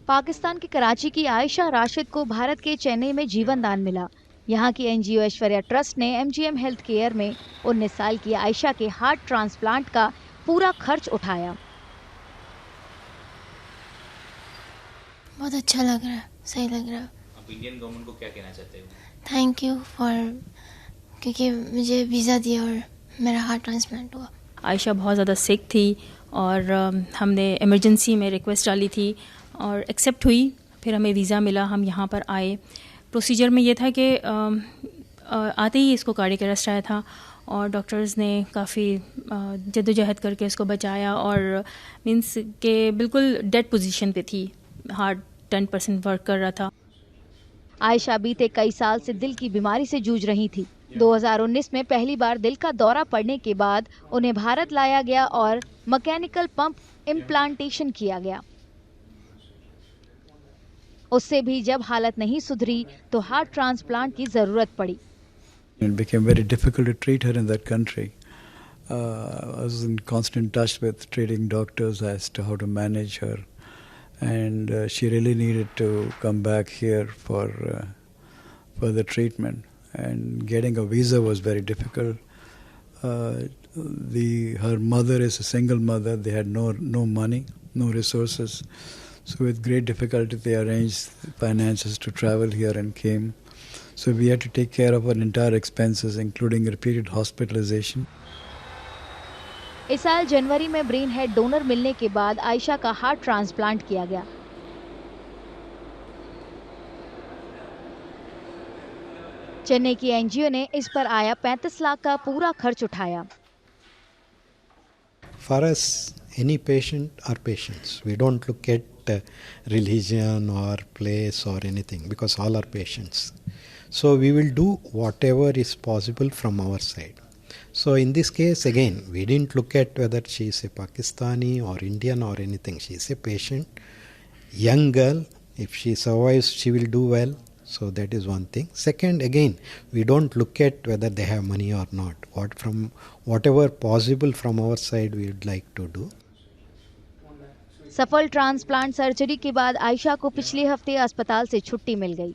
पाकिस्तान के कराची की आयशा राशिद को भारत के चेन्नई में जीवन दान मिला। यहाँ की एनजीओ ऐश्वर्या ट्रस्ट ने एमजीएम हेल्थ केयर में 19 साल की आयशा के हार्ट ट्रांसप्लांट का पूरा खर्च उठाया। बहुत अच्छा लग रहा है, सही लग रहा है। आप इंडियन गवर्नमेंट को क्या कहना चाहते हो? थैंक यू फॉर, क्योंकि मुझे वीज़ा दिया और मेरा हार्ट ट्रांसप्लांट हुआ। आयशा बहुत ज़्यादा सिक थी और हमने इमरजेंसी में रिक्वेस्ट डाली थी और एक्सेप्ट हुई। फिर हमें वीज़ा मिला, हम यहाँ पर आए। प्रोसीजर में ये था कि आते ही इसको कार्डियक अरेस्ट आया था और डॉक्टर्स ने काफ़ी जद्दोजहद करके इसको बचाया और मीन्स के बिल्कुल डेड पोजीशन पे थी, हार्ट 10% वर्क कर रहा था। आयशा बीते कई साल से दिल की बीमारी से जूझ रही थी। 2019 में पहली बार दिल का दौरा पड़ने के बाद उन्हें भारत लाया गया और मैकेनिकल पंप इम्प्लांटेशन किया गया। उससे भी जब हालत नहीं सुधरी तो हार्ट ट्रांसप्लांट की जरूरत पड़ी। It became very difficult to treat her in that country. I was in constant touch with treating doctors as to how to manage her, and she really needed to come back here for further treatment. And getting a visa was very difficult. Her mother is a single mother. They had no money, no resources. So with great difficulty they arranged finances to travel here and came. So we had to take care of our entire expenses, including repeated hospitalization. इस साल जनवरी में brain head donor मिलने के बाद आयशा का heart transplant किया गया। चेन्नई की एनजीओ ने इस पर आया 35 लाख का पूरा खर्च उठाया। For us, any patient are patients. We don't look at religion or place or anything, because all are patients. So we will do whatever is possible from our side. So in this case, again, we didn't look at whether she is a Pakistani or Indian or anything. She is a patient, young girl. If she survives, she will do well. So that is one thing. Second, again, we don't look at whether they have money or not. Whatever possible from our side, we would like to do. सफल transplant surgery के बाद आयशा को पिछले हफ्ते अस्पताल से छुट्टी मिल गई।